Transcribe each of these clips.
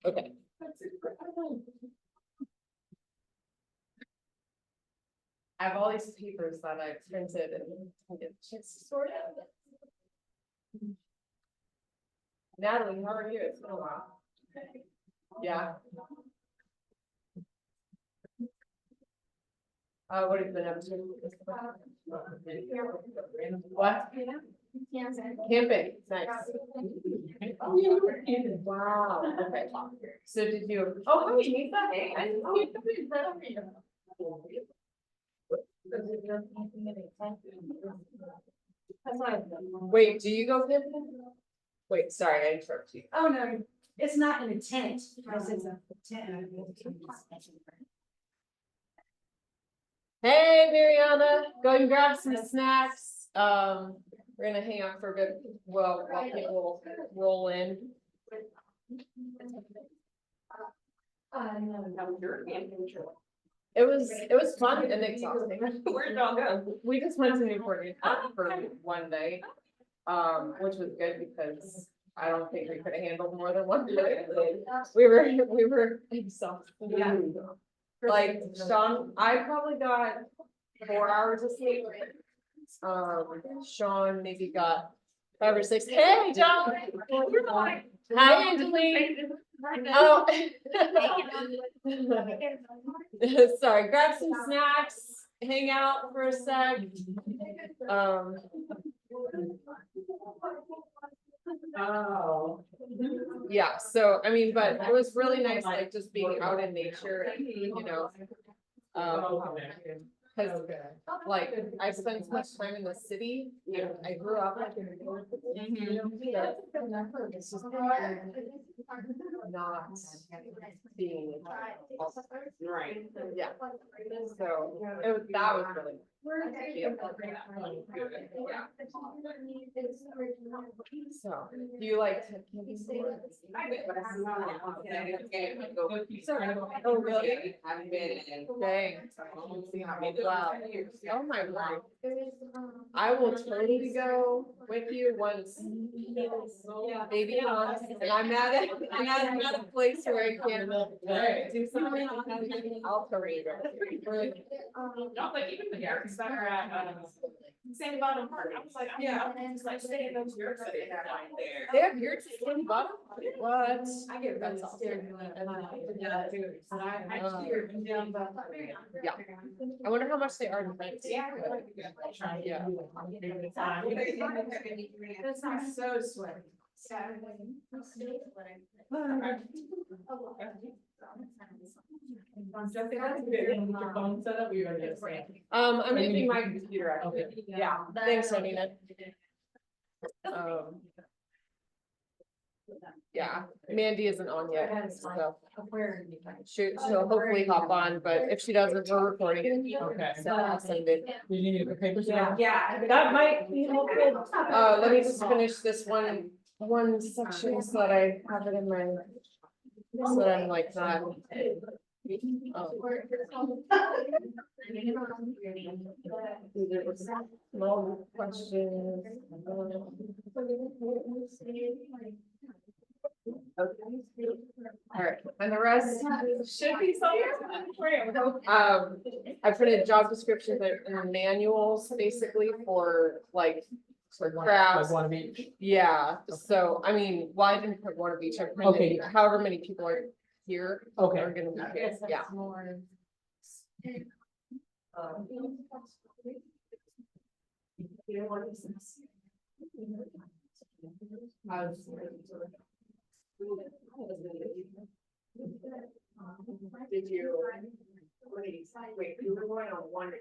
Okay. I have all these papers that I printed and I get a chance to sort out. Natalie, how are you? It's been a while. Yeah. What have you been up to? What? Camping. Nice. Wow. Okay. So did you? Oh, hi, Nita. Hey, I didn't see you. Wait, do you go camping? Wait, sorry, I interrupted you. Oh, no, it's not in a tent, because it's a tent. Hey, Mariana, go and grab some snacks. We're gonna hang out for a bit while people roll in. It was fun and exhausting. Where did it all go? We just went to Newport for one night, which was good because I don't think we could have handled more than one day. We were exhausted. Yeah. Like Sean, I probably got 4 hours of sleep. Sean maybe got 5 or 6. Hey, John. Hi, Angeline. Oh. Sorry, grab some snacks, hang out for a sec. Oh. Yeah, so I mean, but it was really nice, like just being out in nature, you know. Cause like I spent so much time in the city, and I grew up like in it's just not being Right. yeah. So it was that was really so do you like to oh really? I've been in. Dang. Wow. Oh my word. I will totally go with you once. Maybe once. And I'm at a place where I can do something. I'll totally go. No, like even the Garrett's that are at, Sandy Bottom Park, I was like, yeah, it's like staying in those yurts that they have out there. They have yurts in bottom? What? I get That's really awesome. scared when Yeah. I wonder how much they are to rent. Yeah. Yeah. That sounds so sweaty. I'm using my computer actually. Yeah, thanks, Anina. Yeah, Mandy isn't on yet, so she'll hopefully hop on, but if she doesn't, we're recording it. Okay. So I'll send it. You need the papers? Yeah. That might be helpful. Let me just finish this one section so that I have it in my, so that I'm like not. Small questions. All right, and the rest should be I printed job descriptions and manuals basically for like for crafts. Like one of each. Yeah, so I mean, well, I didn't put one of each. I printed Okay. however many people are here. Okay. Are gonna be here. Yeah. Did you? Wait, you were going on one.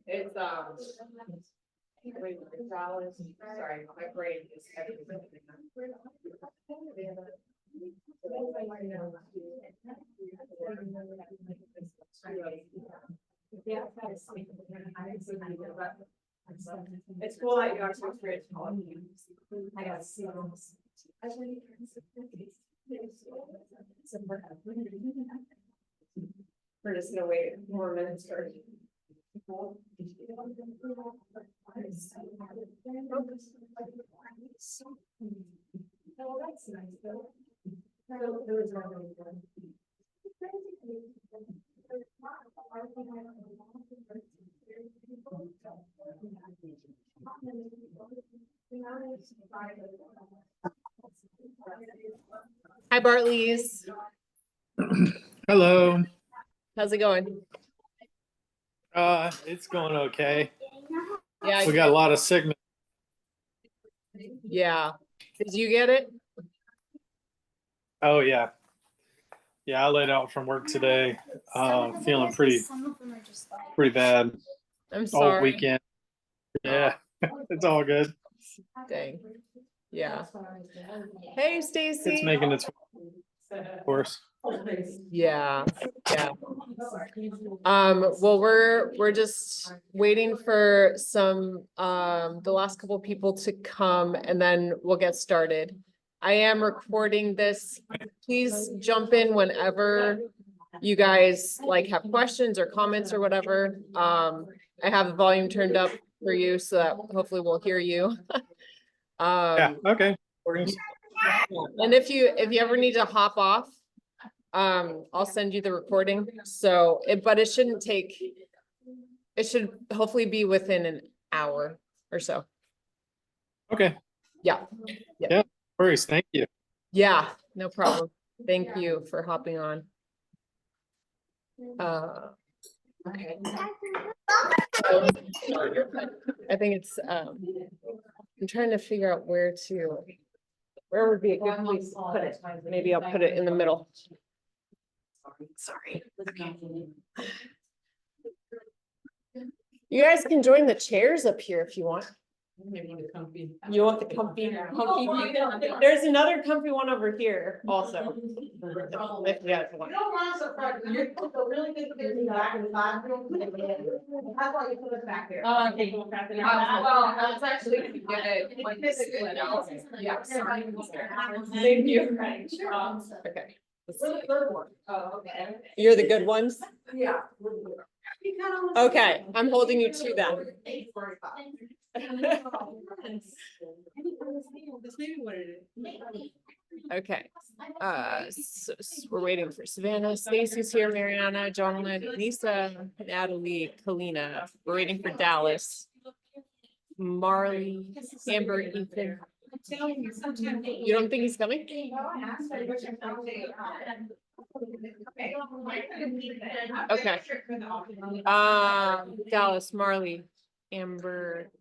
It's wait, Dallas, sorry, my brain is everything. It's cool that you got to experience all of you. I got to see them. We're just gonna wait more minutes for. Oh, that's nice, though. Hi, Bartley's. Hello. How's it going? It's going okay. Yeah. We got a lot of signal. Yeah. Did you get it? Oh yeah. Yeah, I laid out from work today. Feeling pretty bad I'm all sorry. weekend. Yeah, it's all good. Dang. Yeah. Hey, Stacy. It's making its course. Yeah. Yeah. Well, we're just waiting for some the last couple people to come and then we'll get started. I am recording this. Please jump in whenever you guys like have questions or comments or whatever. I have the volume turned up for you so that hopefully we'll hear you. Yeah, okay. And if you ever need to hop off, I'll send you the recording. So but it shouldn't take, it should hopefully be within an hour or so. Okay. Yeah. Yeah, no worries. Thank you. Yeah, no problem. Thank you for hopping on. Okay. I think it's, I'm trying to figure out where would be a good place to put it. Maybe I'll put it in the middle. Sorry. Okay. You guys can join the chairs up here if you want. You want the comfy? There's another comfy one over here also. If you guys want. Really good thing back in the bathroom. That's why you put it back there. Okay. Well, I was actually gonna give it like this. Yeah, sorry. Thank you. Okay. Oh, okay. You're the good ones? Yeah. Okay, I'm holding you to that. Okay, so we're waiting for Savannah. Stacy's here, Mariana, Jonathan, Lisa, Natalie, Kalina. We're waiting for Dallas. Marley, Amber, Ethan. You don't think he's coming? Okay. Dallas, Marley, Amber.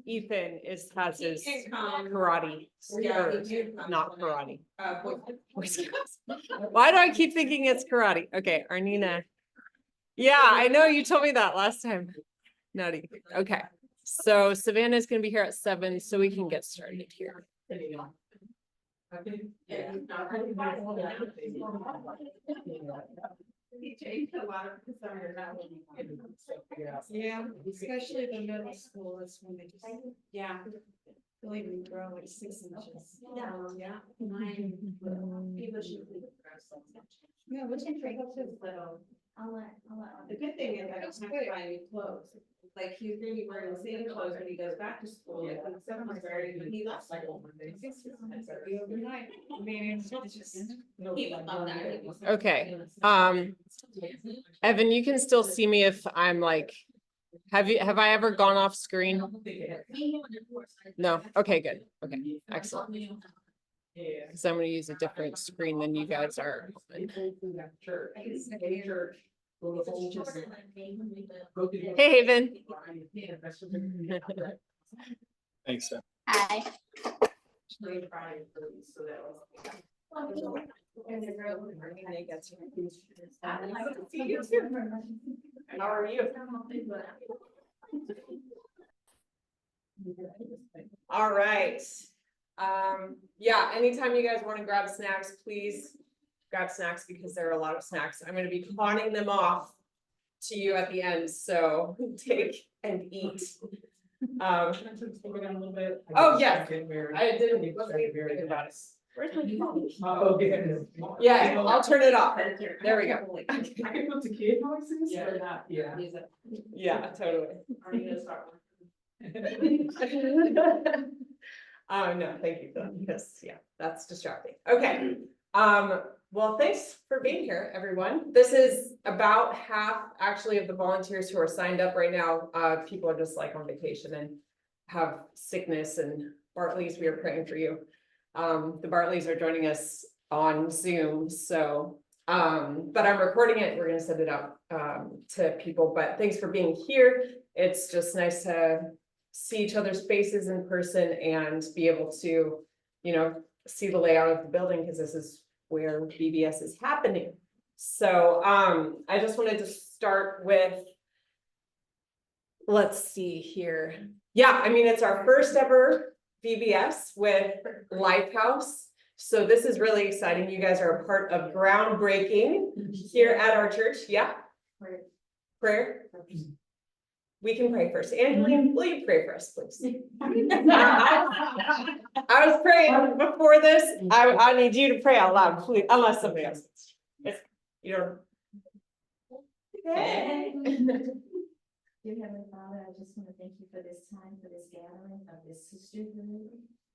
Ethan has his karate, or not karate. Why do I keep thinking it's karate? Okay, Arnina. Yeah, I know you told me that last time. Nutty. Okay, so Savannah is going to be here at 7, so we can get started here. Yeah, especially the middle school is when they just, yeah, they'll even grow like 6 inches. Yeah. Yeah, which is little. The good thing is I don't have to buy any clothes. Like he's gonna be wearing the same clothes when he goes back to school. Like, when someone's wearing, when he left like overnight. I mean, it's just. He would love that. Okay, Evan, you can still see me if I'm like, have I ever gone off screen? No, okay, good, okay, excellent. Because I'm gonna use a different screen than you guys are. Hey, Haven. Thanks. Hi. How are you? All right. Yeah, anytime you guys want to grab snacks, please grab snacks because there are a lot of snacks. I'm gonna be pawning them off to you at the end, so take and eat. Oh, yes, I didn't, let's think about it. Where's my phone? Oh, Yeah, I'll turn it off. There we go. I can put the kid noises or not, yeah. Yeah, totally. Are you gonna start? Oh, no, thank you, for that, because, yeah, that's distracting. Okay, well, thanks for being here, everyone. This is about half, actually, of the volunteers who are signed up right now. People are just like on vacation and have sickness, and Bartley's, we are praying for you. The Bartleys are joining us on Zoom, so, but I'm recording it. We're gonna send it out, to people, but thanks for being here. It's just nice to see each other's faces in person and be able to, you know, see the layout of the building, because this is where VBS is happening. So, I just wanted to start with, let's see here. Yeah, I mean, it's our first ever VBS with Lifehouse. So this is really exciting. You guys are a part of groundbreaking here at our church. Yeah. Prayer. We can pray first. Angeline, will you pray for us, please? I was praying before this. I need you to pray out loud, please, unless somebody else. If you don't. Okay. Dear Heavenly Father, I just want to thank you for this time, for this gathering of this sisterhood.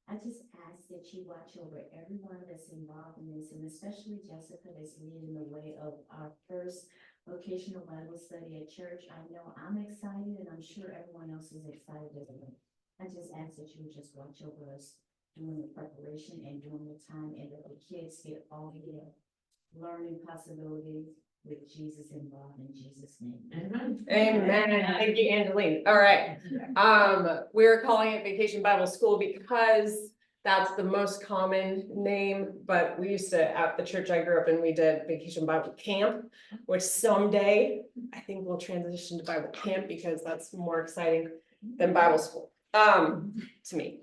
I just ask that you watch over everyone that's involved in this, and especially Jessica that's leading the way of our first vocational Bible study at church. I know I'm excited, and I'm sure everyone else is excited as well. I just ask that you just watch over us during the preparation and during the time, and that the kids get all the learning possibilities with Jesus involved, in Jesus' name. Amen. Thank you, Angeline. All right. We're calling it Vacation Bible School because that's the most common name, but we used to, at the church I grew up in, we did Vacation Bible Camp, which someday I think we'll transition to Bible Camp because that's more exciting than Bible school, to me.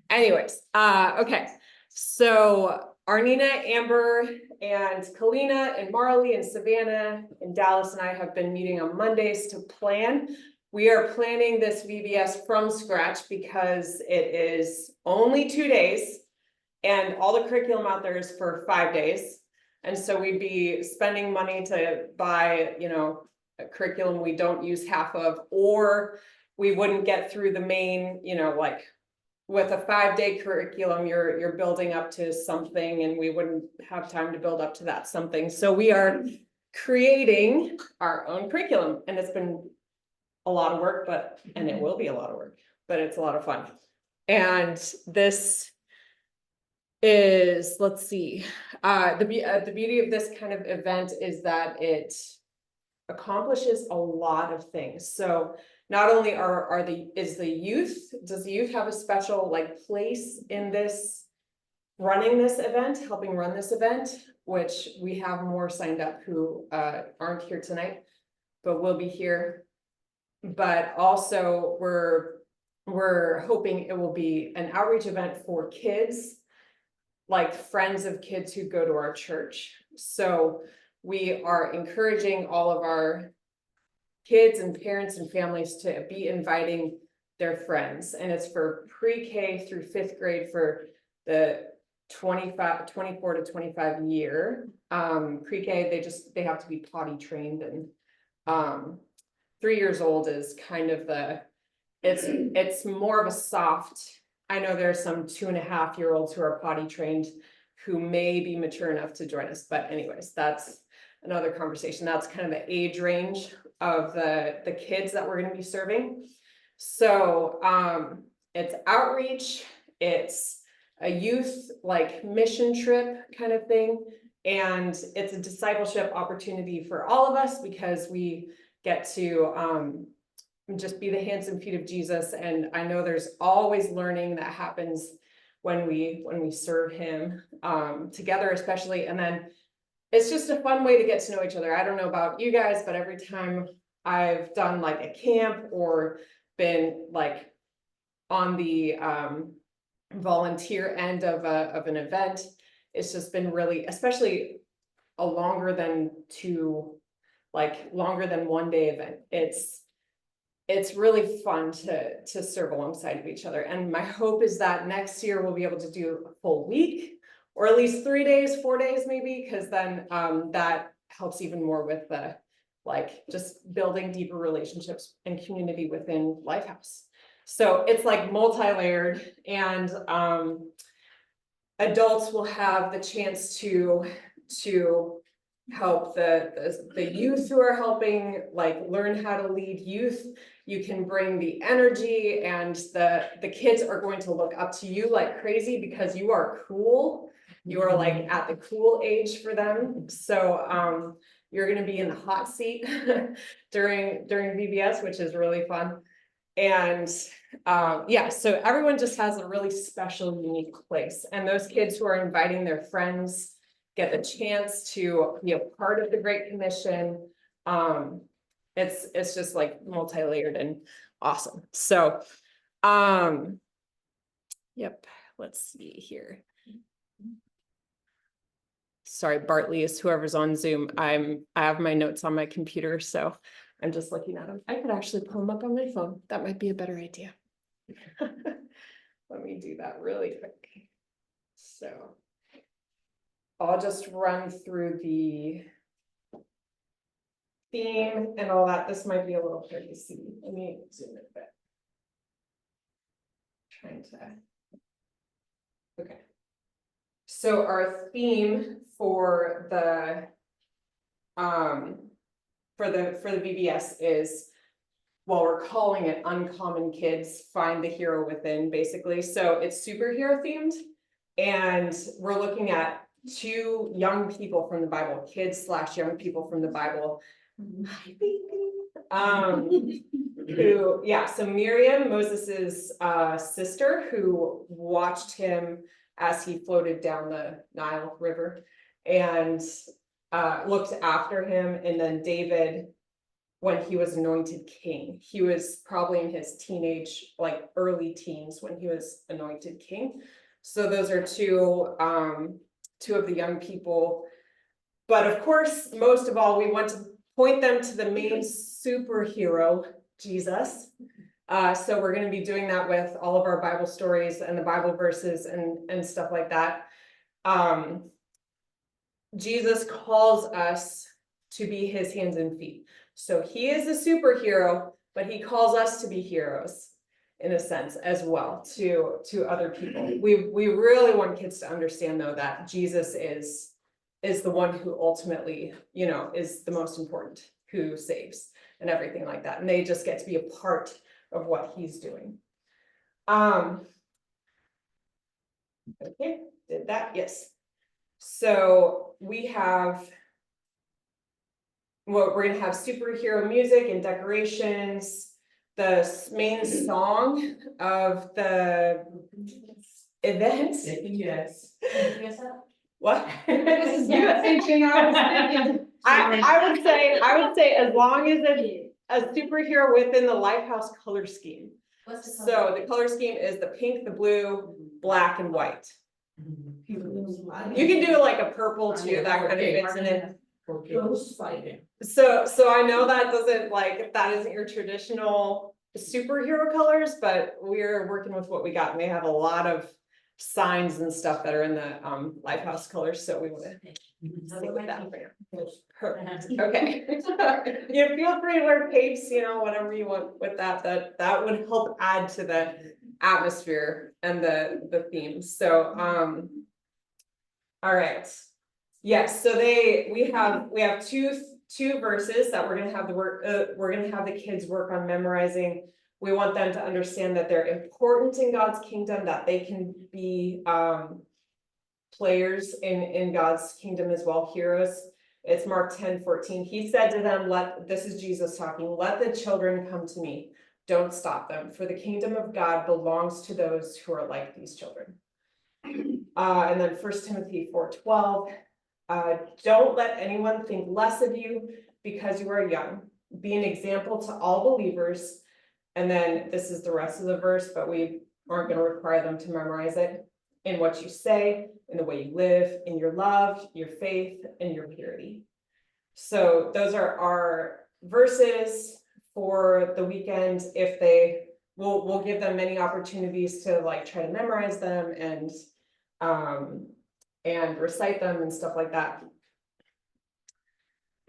Anyways, okay. So Arnina, Amber, and Kalina, and Marley, and Savannah, and Dallas, and I have been meeting on Mondays to plan. We are planning this VBS from scratch because it is only 2 days, and all the curriculum out there is for 5 days. And so we'd be spending money to buy, you know, a curriculum we don't use half of, or we wouldn't get through the main, you know, like, with a 5-day curriculum, you're building up to something, and we wouldn't have time to build up to that something. So we are creating our own curriculum, and it's been a lot of work, and it will be a lot of work, but it's a lot of fun. And this is, let's see, the beauty of this kind of event is that it accomplishes a lot of things. So not only does the youth have a special like place in this, running this event, helping run this event, which we have more signed up who aren't here tonight, but will be here. But also we're hoping it will be an outreach event for kids, like friends of kids who go to our church. So we are encouraging all of our kids and parents and families to be inviting their friends, and it's for pre-K through 5th grade for the 24 to 25 year. Pre-K, they have to be potty trained, and 3 years old is kind of it's more of a soft. I know there are some 2.5-year-olds who are potty trained who may be mature enough to join us, but anyways, that's another conversation. That's kind of the age range of the kids that we're going to be serving. So it's outreach, it's a youth like mission trip kind of thing, and it's a discipleship opportunity for all of us because we get to just be the hands and feet of Jesus. And I know there's always learning that happens when we serve him together, especially. And then it's just a fun way to get to know each other. I don't know about you guys, but every time I've done like a camp or been like on the volunteer end of an event. It's just been really, especially a longer than 1 day event. It's really fun to serve alongside of each other. And my hope is that next year we'll be able to do a full week, or at least 3 days, 4 days maybe, because then that helps even more with the just building deeper relationships and community within Lifehouse. So it's like multi-layered, and adults will have the chance to help the youth who are helping, learn how to lead youth. You can bring the energy, and the kids are going to look up to you like crazy because you are cool. You are at the cool age for them. So you're gonna be in the hot seat during VBS, which is really fun. And yeah, so everyone just has a really special, unique place. And those kids who are inviting their friends get the chance to be a part of the Great Commission. It's just multi-layered and awesome. So yep, let's see here. Sorry, Bartley is whoever's on Zoom. I have my notes on my computer, so I'm just looking at them. I could actually pull them up on my phone. That might be a better idea. Let me do that really quick. So I'll just run through the theme and all that. This might be a little hard to see. Let me zoom in a bit. Trying to. Okay. So our theme for the VBS is, well, we're calling it Uncommon Kids Find the Hero Within, basically. So it's superhero themed, and we're looking at 2 young people from the Bible, kids/young people from the Bible. Who, yeah, so Miriam, Moses's sister, who watched him as he floated down the Nile River and looked after him. And then David, when he was anointed king, he was probably in his teenage, early teens when he was anointed king. So those are two of the young people. But of course, most of all, we want to point them to the main superhero, Jesus. So we're going to be doing that with all of our Bible stories and the Bible verses and stuff like that. Jesus calls us to be his hands and feet. So he is a superhero, but he calls us to be heroes in a sense as well to other people. We really want kids to understand, though, that Jesus is the one who ultimately, is the most important, who saves and everything like that. And they just get to be a part of what he's doing. Okay, did that? Yes. So we're gonna have superhero music and decorations. The main song of the event. Yes. What? This is you thinking, I was thinking. I would say as long as it's a superhero within the Lifehouse color scheme. So the color scheme is the pink, the blue, black, and white. You can do a purple too, that kind of fits in it. So I know that doesn't that isn't your traditional superhero colors, but we're working with what we got, and they have a lot of signs and stuff that are in the Lifehouse colors, so we want to stick with that. Perfect. Okay. You feel free to wear capes, whatever you want with that. That would help add to the atmosphere and the theme. So all right. Yes, so we have two verses that we're gonna have the kids work on memorizing. We want them to understand that they're important in God's kingdom, that they can be players in God's kingdom as well, heroes. It's Mark 10:14. He said to them, this is Jesus talking, "Let the children come to me. Don't stop them, for the kingdom of God belongs to those who are like these children." And then 1 Timothy 4:12. Don't let anyone think less of you because you are young. Be an example to all believers. And then this is the rest of the verse, but we aren't gonna require them to memorize it. In what you say, in the way you live, in your love, your faith, and your purity. So those are our verses for the weekend. If they, we'll give them many opportunities to like try to memorize them and recite them and stuff like that.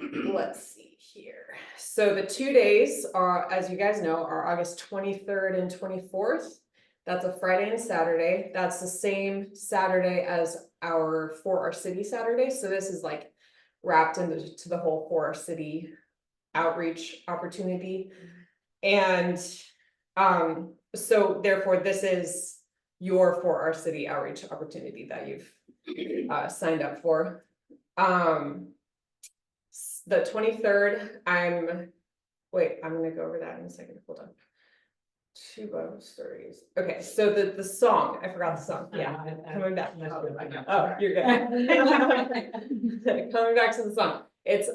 Let's see here. So the 2 days are, as you guys know, are August 23rd and 24th. That's a Friday and Saturday. That's the same Saturday as our For Our City Saturday. So this is like wrapped into the whole For Our City outreach opportunity. And so therefore this is your For Our City outreach opportunity that you've signed up for. The 23rd, I'm gonna go over that in a second, hold on. 2 Bible stories. Okay, so the song, I forgot the song, yeah, coming back. Oh, you're good. Coming back to the song. It's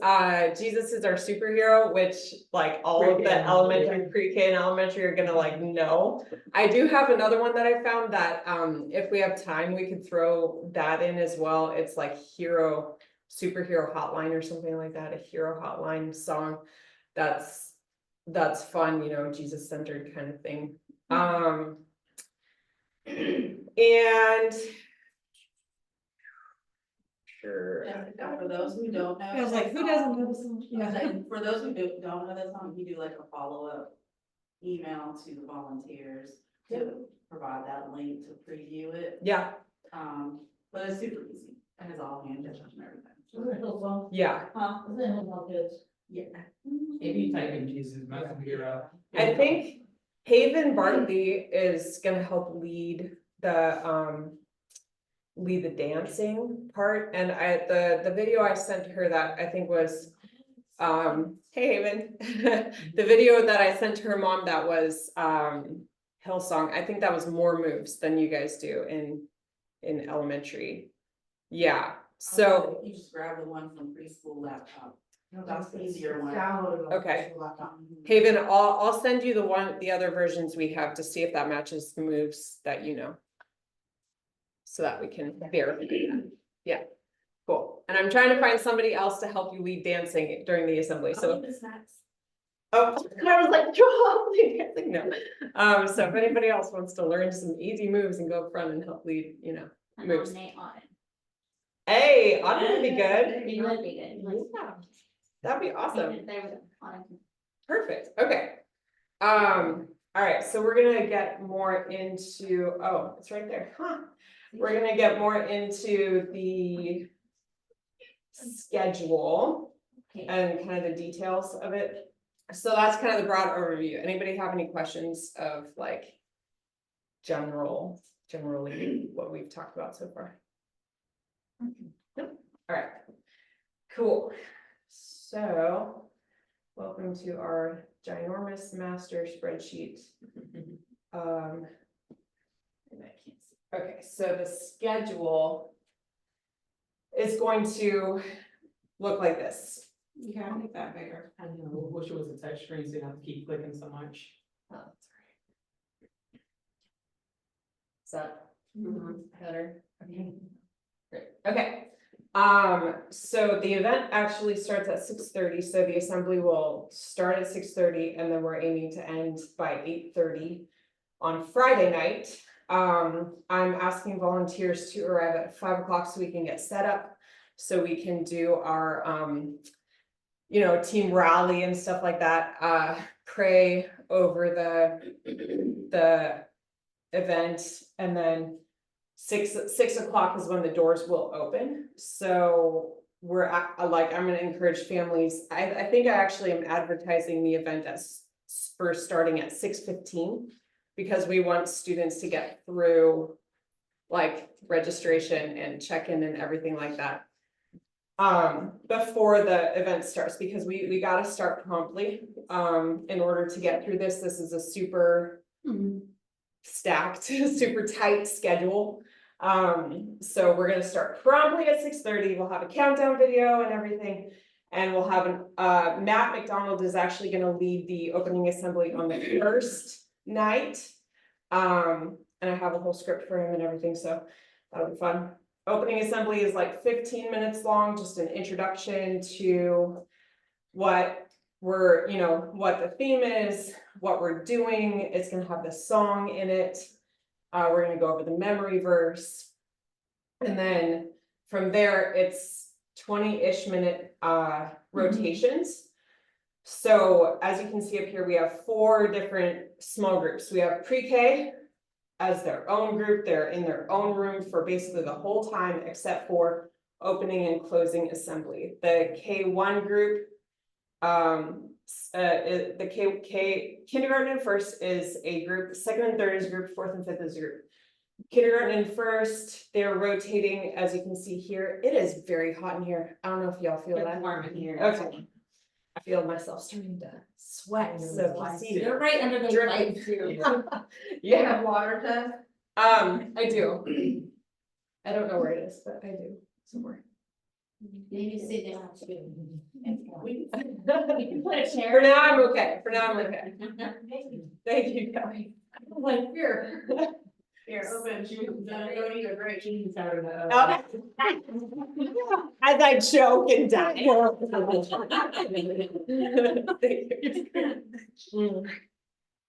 Jesus is our superhero, which like all of the elementary, pre-K and elementary are gonna like know. I do have another one that I found that if we have time, we could throw that in as well. It's like superhero hotline or something like that, a hero hotline song. That's fun, you know, Jesus centered kind of thing. And sure. And for those who don't know. I was like, who doesn't know the song? Yeah, like, for those who don't know that song, we do like a follow-up email to the volunteers to provide that link to preview it. Yeah, But it's super easy and it's all hand gestures and everything. yeah. Yeah. If you type in Jesus, messenger. I think Haven Bartley is gonna help lead the dancing part, and the video I sent her that I think was hey Haven, the video that I sent to her mom that was Hillsong, I think that was more moves than you guys do in elementary. Yeah, so You just grab the one from preschool laptop. That's the easier one. okay. Haven, I'll send you the other versions we have to see if that matches the moves that you know. So that we can verify that. Yeah, cool. And I'm trying to find somebody else to help you lead dancing during the assembly, so. Oh, I was like, dancing, no. So if anybody else wants to learn some easy moves and go up front and help lead, you know, moves. Hey, Autumn would be good. Yeah, that'd be awesome. Perfect, okay. All right, so we're gonna get more into, oh, it's right there, huh? We're gonna get more into the schedule and kind of the details of it. So that's kind of the broad overview. Anybody have any questions of like generally what we've talked about so far? No? All right, cool. So welcome to our ginormous master spreadsheet. And I can't see. Okay, so the schedule is going to look like this. You can make that bigger. I know, wish it was a touch screen so you don't have to keep clicking so much. Oh, that's right. Is that better? Okay. Great. Okay. So the event actually starts at 6:30. So the assembly will start at 6:30 and then we're aiming to end by 8:30 on Friday night. I'm asking volunteers to arrive at 5 o'clock so we can get set up, so we can do our you know, team rally and stuff like that, pray over the event, and then 6 o'clock is when the doors will open. So we're I'm gonna encourage families. I think I actually am advertising the event as for starting at 6:15 because we want students to get through like registration and check-in and everything like that before the event starts, because we got to start promptly in order to get through this. This is a super stacked, super tight schedule. So we're gonna start promptly at 6:30. We'll have a countdown video and everything, and we'll have Matt McDonald is actually gonna lead the opening assembly on the first night. And and I have a whole script for him and everything, so that'll be fun. Opening assembly is like 15 minutes long, just an introduction to what we're, what the theme is, what we're doing. It's gonna have the song in it. We're gonna go over the memory verse. And then from there, it's 20-ish minute rotations. So as you can see up here, we have 4 different small groups. We have pre-K as their own group. They're in their own room for basically the whole time, except for opening and closing assembly. The K1 group, the kindergarten and first is a group, second and third is a group, fourth and fifth is a group. Kindergarten and first, they're rotating, as you can see here. It is very hot in here. I don't know if y'all feel that. It's warm in here. Okay. I feel myself starting to sweat, so if you see You're right under the dripping. lights too. Yeah, Water test? I do. I don't know where it is, but I do somewhere. Maybe sit down too. We For can put a chair. now, I'm okay. Thank you, Kelly. I'm like, here. Here, open, don't eat a great cheese out of the. As I choke and die. Thank you.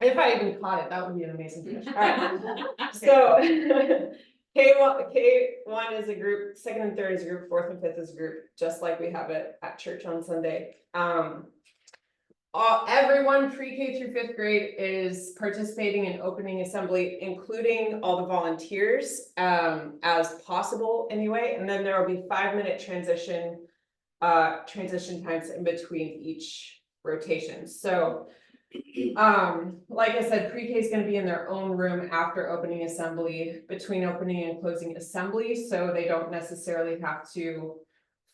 If I even caught it, that would be an amazing dish. All right. So K1 is a group, second and third is a group, fourth and fifth is a group, just like we have it at church on Sunday. Everyone pre-K through 5th grade is participating in opening assembly, including all the volunteers, as possible anyway. And then there will be 5-minute transition times in between each rotation. So like I said, pre-K is going to be in their own room after opening assembly, between opening and closing assembly, so they don't necessarily have to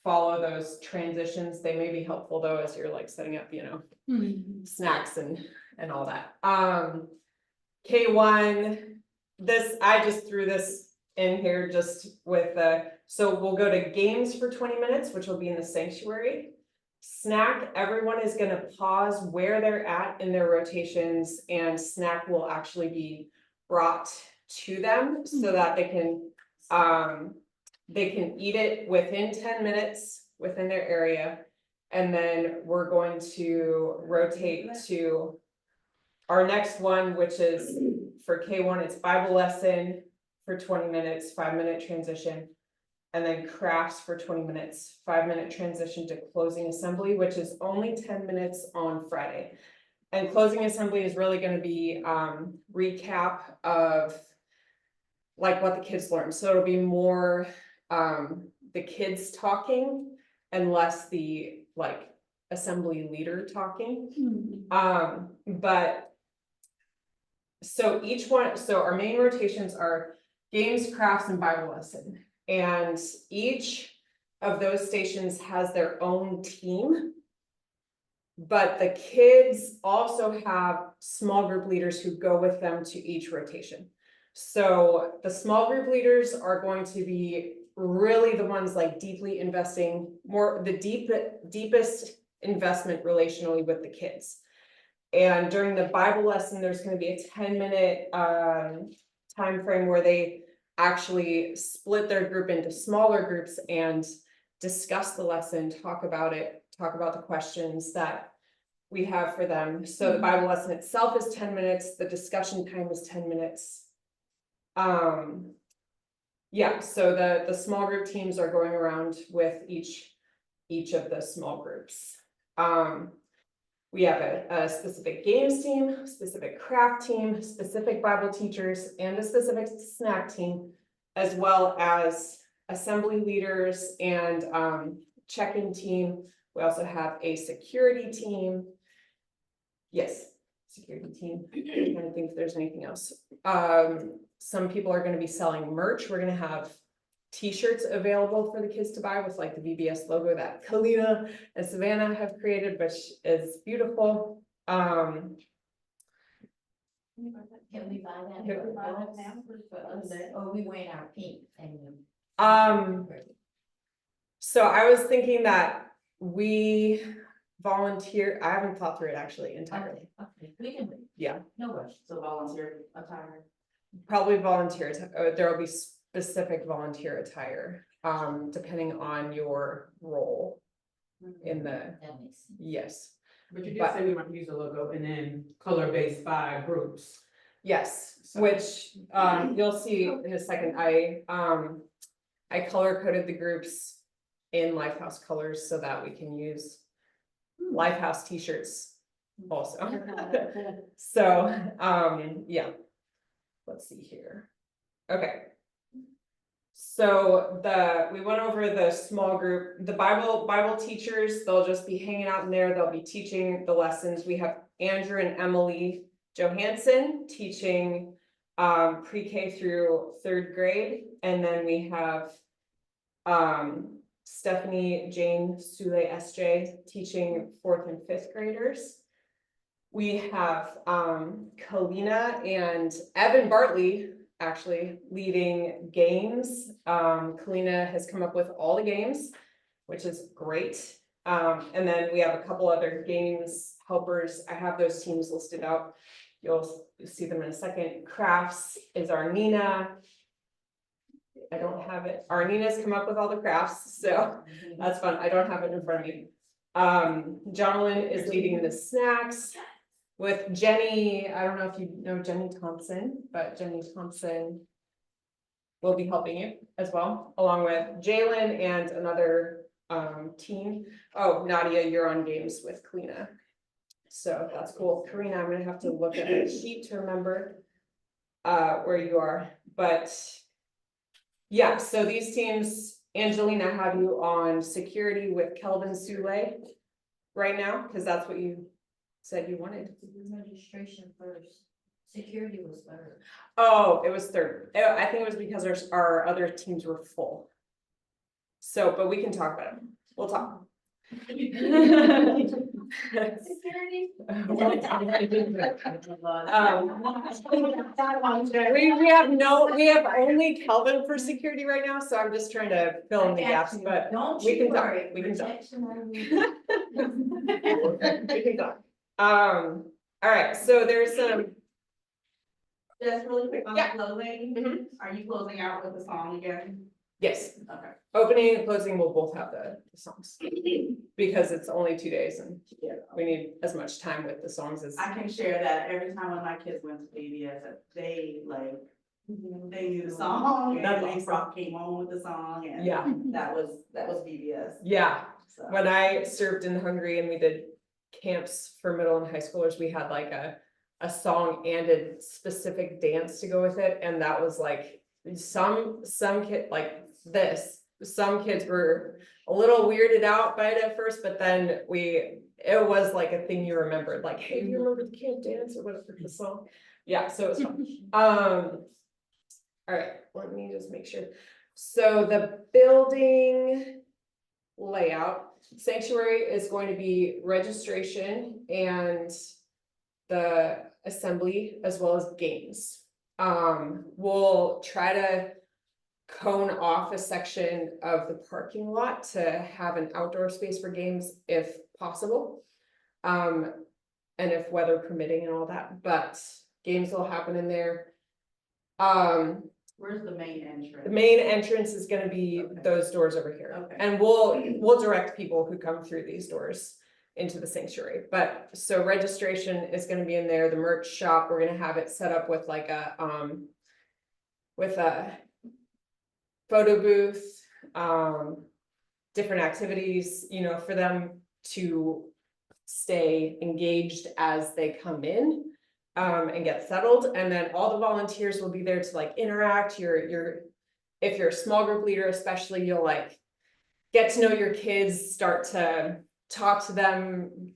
follow those transitions. They may be helpful though, as you're like setting up, snacks and all that. K1, I just threw this in here just with so we'll go to games for 20 minutes, which will be in the sanctuary. Snack, everyone is going to pause where they're at in their rotations, and snack will actually be brought to them so that they can eat it within 10 minutes within their area. And then we're going to rotate to our next one, which is for K1, it's Bible lesson for 20 minutes, 5-minute transition. And then crafts for 20 minutes, 5-minute transition to closing assembly, which is only 10 minutes on Friday. And closing assembly is really going to be recap of like what the kids learned. So it'll be more the kids talking and less the like assembly leader talking. But so each one, so our main rotations are games, crafts, and Bible lesson. And each of those stations has their own team. But the kids also have small group leaders who go with them to each rotation. So the small group leaders are going to be really the ones like deeply investing more, the deepest investment relationally with the kids. And during the Bible lesson, there's going to be a 10-minute time frame where they actually split their group into smaller groups and discuss the lesson, talk about it, talk about the questions that we have for them. So the Bible lesson itself is 10 minutes. The discussion time is 10 minutes. Yeah, so the small group teams are going around with each of the small groups. We have a specific games team, specific craft team, specific Bible teachers, and a specific snack team, as well as assembly leaders and check-in team. We also have a security team. Yes, security team. I'm trying to think if there's anything else. Some people are going to be selling merch. We're going to have t-shirts available for the kids to buy with like the VBS logo that Kalina and Savannah have created, which is beautiful. Can we buy that for us? Or we wearing our pink and So I was thinking that we volunteer. I haven't thought through it actually entirely. okay, we can, Yeah. no rush. So volunteer attire. Probably volunteer, there will be specific volunteer attire, depending on your role in the, That makes sense. yes. But you did say we might use a logo and then color-based by groups. Yes, So- which, you'll see in a second, I color coded the groups in Lifehouse colors so that we can use Lifehouse t-shirts also. So, yeah. Let's see here. Okay. So we went over the small group, the Bible teachers, they'll just be hanging out in there, they'll be teaching the lessons. We have Andrew and Emily Johansson teaching pre-K through 3rd grade, and then we have Stephanie Jane Sule SJ teaching 4th and 5th graders. We have Kalina and Evan Bartley actually leading games. Kalina has come up with all the games, which is great. And then we have a couple other games helpers. I have those teams listed out. You'll see them in a second. Crafts is our Nina. I don't have it. Our Nina's come up with all the crafts, so that's fun. I don't have it in front of me. Jonalyn is leading the snacks with Jenny. I don't know if you know Jenny Thompson, but Jenny Thompson will be helping you as well, along with Jalen and another team. Oh, Nadia, you're on games with Kalina. So that's cool. Karina, I'm gonna have to look at the sheet to remember where you are, but yeah, so these teams, Angelina, have you on security with Kelvin Sule right now, because that's what you said you wanted. Registration first, security was third. Oh, it was 3rd. I think it was because our other teams were full. So, but we can talk about it. We'll talk. Security? We have only Kelvin for security right now, so I'm just trying to fill in the gaps, but Don't we you can talk, worry. we can talk. Protection on We can talk. All right, so there's some, Just really quick on the Yeah. closing, Mhm. are you closing out with the song again? yes, Okay. opening and closing will both have the songs. Because it's only 2 days and we need as much time with the songs as. I can share that every time when my kids went to VBS, they like, they knew the song That's and they awesome. came on with the song and Yeah, that was VBS. yeah. So When I served in Hungary and we did camps for middle and high schoolers, we had like a song and a specific dance to go with it. And that was like, some kid like this, some kids were a little weirded out by it at first, but then it was like a thing you remembered, like, hey, do you remember the camp dance or whatever the song? Yeah, so it was fun. All right, let me just make sure. So the building layout, sanctuary is going to be registration and the assembly as well as games. We'll try to cone off a section of the parking lot to have an outdoor space for games if possible. And if weather permitting and all that, but games will happen in there. where's the main entrance? The main entrance is gonna be Okay. those doors over here. Okay. And we'll direct people who come through these doors into the sanctuary. But so registration is gonna be in there, the merch shop, we're gonna have it set up with like a photo booth, different activities, you know, for them to stay engaged as they come in. And get settled, and then all the volunteers will be there to like interact. If you're a small group leader, especially, you'll like get to know your kids, start to talk to them.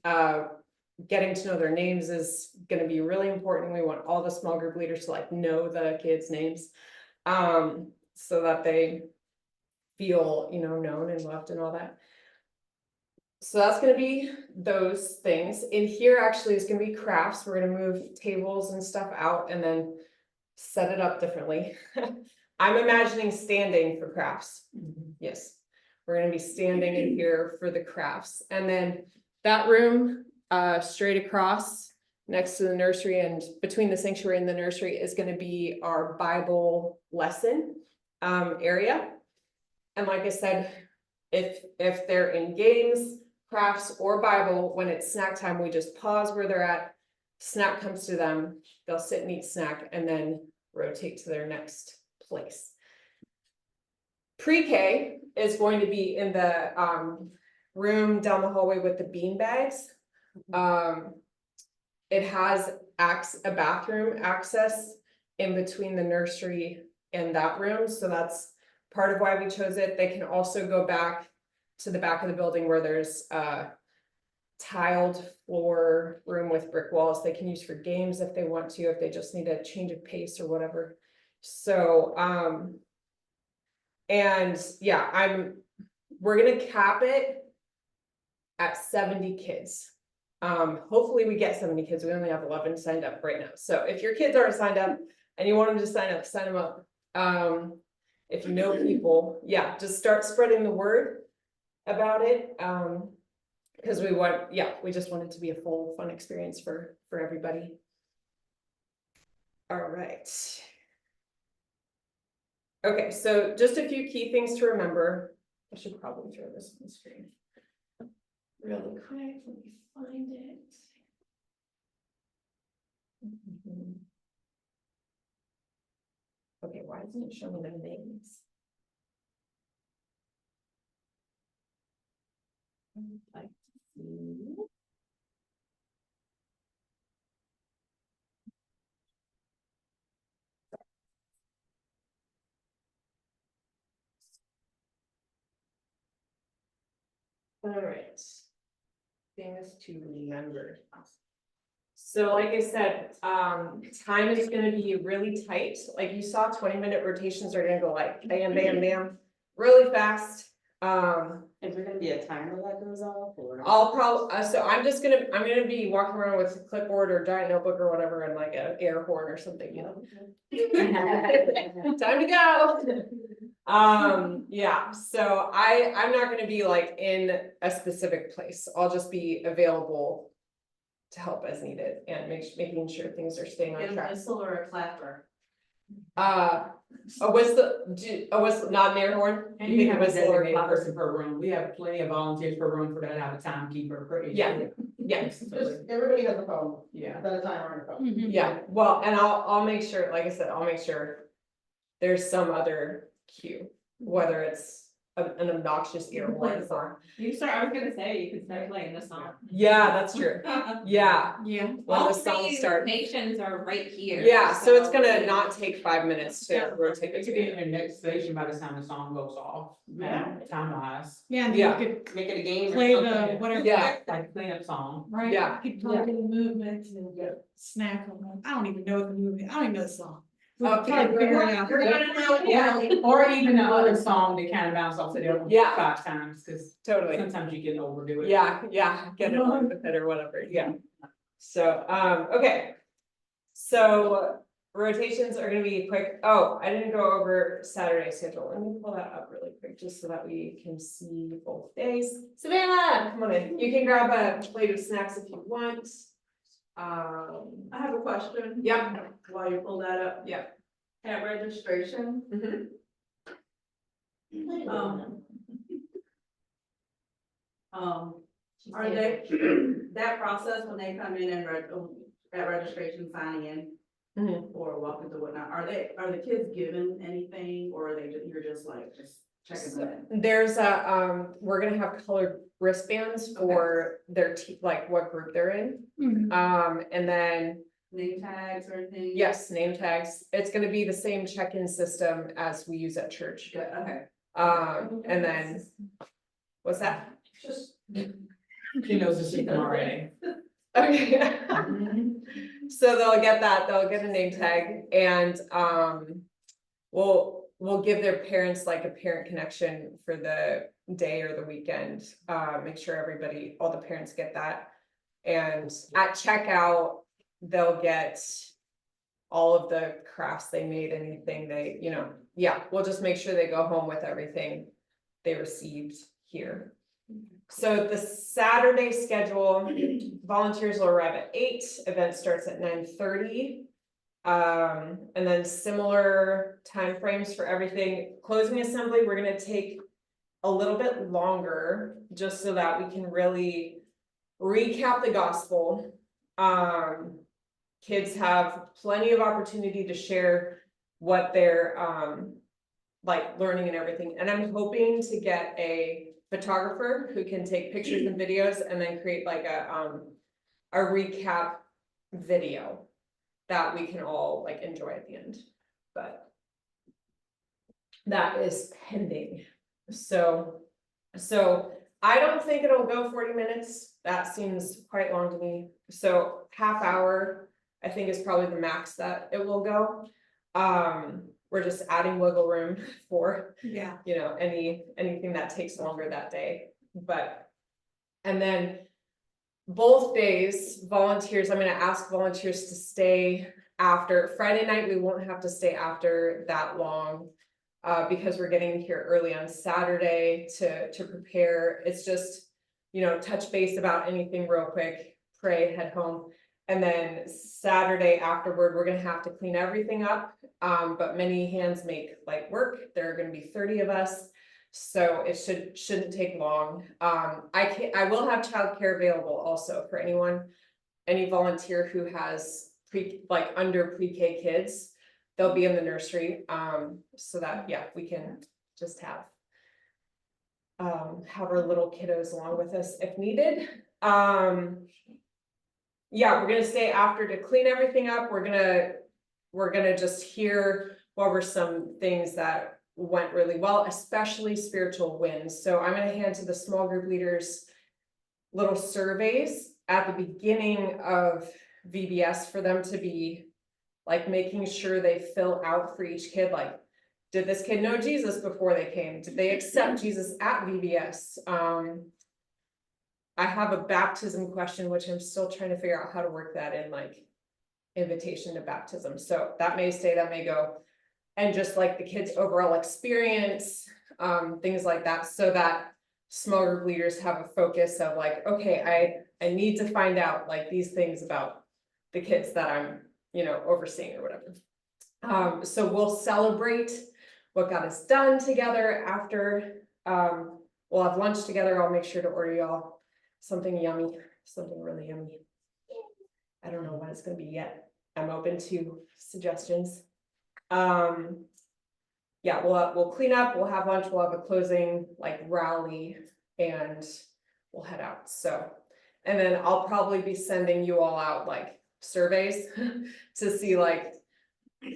Getting to know their names is gonna be really important. We want all the small group leaders to like know the kids' names. So that they feel, you know, known and loved and all that. So that's gonna be those things. In here actually is gonna be crafts. We're gonna move tables and stuff out and then set it up differently. I'm imagining standing for crafts. Yes, we're gonna be standing in here for the crafts. And then that room straight across next to the nursery and between the sanctuary and the nursery is gonna be our Bible lesson area. And like I said, if they're in games, crafts, or Bible, when it's snack time, we just pause where they're at. Snack comes to them, they'll sit and eat snack and then rotate to their next place. Pre-K is going to be in the room down the hallway with the bean bags. It has a bathroom access in between the nursery and that room, so that's part of why we chose it. They can also go back to the back of the building where there's a tiled floor room with brick walls they can use for games if they want to, if they just need a change of pace or whatever. So and yeah, we're gonna cap it at 70 kids. Hopefully we get 70 kids. We only have 11 signed up right now. So if your kids aren't signed up and you want them to sign them up. If you know people, yeah, just start spreading the word about it. Because we just want it to be a full fun experience for everybody. All right. Okay, so just a few key things to remember. I should probably throw this on the screen really quick. Let me find it. Okay, why isn't it showing their names? I'd like to see. All right. Things to remember. So like I said, time is gonna be really tight. Like you saw, 20-minute rotations are gonna go like bam, bam, bam, really fast. Is there gonna be a timer that goes off or? I'll probably, so I'm gonna be walking around with a clipboard or giant notebook or whatever and like an air horn or something, you know. Time to go. Yeah, so I'm not gonna be like in a specific place. I'll just be available to help as needed and making sure things are staying on Get a track. whistle or a clapper. A whistle, not an air horn? And you have a whistle or designated clapper? person per room. We have plenty of volunteers per room for that, have a timekeeper per each. Yeah, room. yeah. Everybody has a phone, Yeah. at a time on a phone. Yeah, well, and I'll make sure, like I said, I'll make sure there's some other cue, whether it's an obnoxious ear horn or. I was gonna say, you could start playing the song. Yeah, that's true. Yeah, Yeah. when the song starts. Stations are right here. Yeah, so it's gonna not take 5 minutes to rotate It it could be together. in the next station by the time the song goes off. Yeah. Time wise. Yeah, and Yeah. you could Make it a game. play the whatever. Yeah. Like cleanup song. Right, Yeah. you could play the movement and snack on them. I don't even know the movement, I don't even know the song. We Okay. tried to figure it out. You're gonna know it. Yeah, or even the other song that kind of bounce off the other Yeah. 5 times, cause Totally. sometimes you can overdo it. Yeah, get it on with it or whatever, yeah. So, okay. So rotations are gonna be quick. Oh, I didn't go over Saturday schedule. Let me pull that up really quick, just so that we can see both days. Savannah, come on in. You can grab a plate of snacks if you want. I have a question. Yeah. While you pull that up. Yeah. At registration, are they, that process when they come in and at registration signing in? Mhm. Or walking through whatnot, are the kids given anything, or are they, you're just checking them in? There's we're gonna have colored wristbands for their like what group they're in. Mhm. And then Name tags or anything? yes, name tags. It's gonna be the same check-in system as we use at church. Good, okay. And then, what's that? Just. She knows the system already. Okay. So they'll get that, they'll get a name tag and, we'll give their parents like a parent connection for the day or the weekend. Make sure everybody, all the parents get that. And at checkout, they'll get all of the crafts they made, anything they, we'll just make sure they go home with everything they received here. So the Saturday schedule, volunteers will arrive at 8, event starts at 9:30. And then similar timeframes for everything. Closing assembly, we're gonna take a little bit longer, just so that we can really recap the gospel. Kids have plenty of opportunity to share what they're like learning and everything, and I'm hoping to get a photographer who can take pictures and videos and then create like a recap video that we can all like enjoy at the end, but that is pending. So I don't think it'll go 40 minutes. That seems quite long to me. So half hour, I think is probably the max that it will go. We're just adding wiggle room for, Yeah. you know, anything that takes longer that day, but. And then both days, volunteers, I'm gonna ask volunteers to stay after Friday night. We won't have to stay after that long. Because we're getting here early on Saturday to prepare. It's just, you know, touch base about anything real quick, pray, head home. And then Saturday afterward, we're gonna have to clean everything up. But many hands make light work. There are gonna be 30 of us. So it shouldn't take long. I will have childcare available also for any volunteer who has under pre-K kids. They'll be in the nursery, so that, yeah, we can just have our little kiddos along with us if needed. Yeah, we're gonna stay after to clean everything up. We're gonna just hear what were some things that went really well, especially spiritual wins. So I'm gonna hand to the small group leaders little surveys at the beginning of VBS for them to be like making sure they fill out for each kid, like, did this kid know Jesus before they came? Did they accept Jesus at VBS? I have a baptism question, which I'm still trying to figure out how to work that in, like invitation to baptism. So that may stay, that may go. And just like the kids' overall experience, things like that, so that small group leaders have a focus of like, okay, I need to find out like these things about the kids that I'm, you know, overseeing or whatever. So we'll celebrate what God has done together after, we'll have lunch together. I'll make sure to order y'all something yummy, something really yummy. I don't know what it's gonna be yet. I'm open to suggestions. Yeah, we'll clean up, we'll have lunch, we'll have a closing like rally, and we'll head out. So, and then I'll probably be sending you all out like surveys to see like,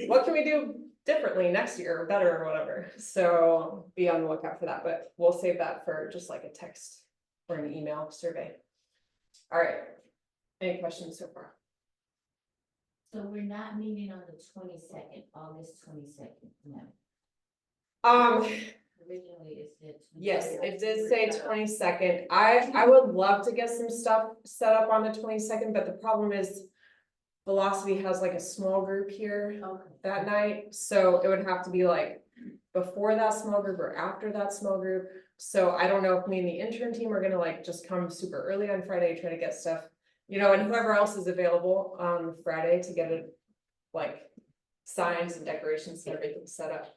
what can we do differently next year or better or whatever. So be on the lookout for that, but we'll save that for just like a text or an email survey. All right, any questions so far? So we're not meeting on the 22nd, August 22nd, no. Originally it said. Yes, it did say 22nd. I would love to get some stuff set up on the 22nd, but the problem is Velocity has like a small group here Okay. that night, so it would have to be like before that small group or after that small group. So I don't know if me and the intern team are gonna like just come super early on Friday, try to get stuff, you know, and whoever else is available on Friday to get it like signs and decorations and everything set up.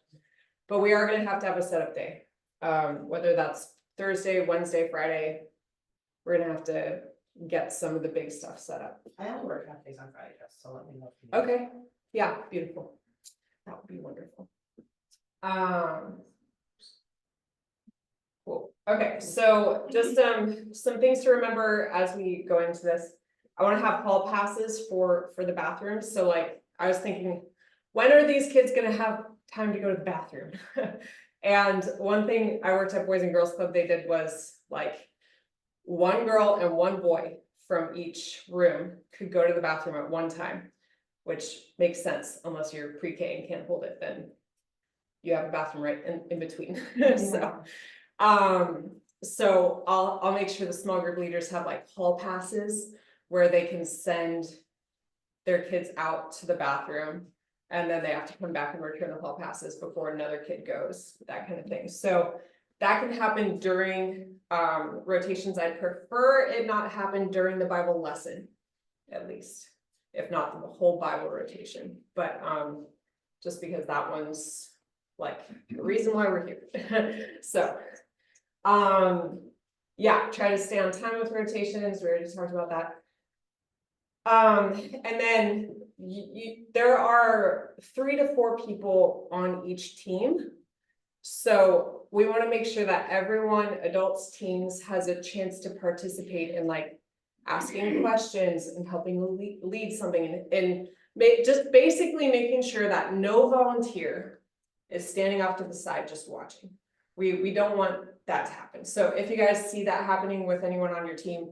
But we are gonna have a setup day, whether that's Thursday, Wednesday, Friday. We're gonna have to get some of the big stuff set up. I only work half days on Friday, Jess, so let me know. if you need- Okay, yeah, beautiful. That would be wonderful. Cool, okay, so just some things to remember as we go into this. I wanna have hall passes for the bathrooms, so like, I was thinking, when are these kids gonna have time to go to the bathroom? And one thing I worked at Boys and Girls Club, they did was like, one girl and one boy from each room could go to the bathroom at one time, which makes sense unless you're pre-K and can't hold it, then you have a bathroom right in between. So I'll make sure the small group leaders have like hall passes where they can send their kids out to the bathroom, and then they have to come back and return the hall passes before another kid goes, that kind of thing. So that can happen during rotations. I'd prefer it not happen during the Bible lesson, at least, if not the whole Bible rotation, but just because that one's like the reason why we're here. So yeah, try to stay on time with rotations. We already talked about that. And then there are 3 to 4 people on each team. So we want to make sure that everyone, adults, teens, has a chance to participate in like asking questions and helping lead something and just basically making sure that no volunteer is standing off to the side just watching. We don't want that to happen. So if you guys see that happening with anyone on your team,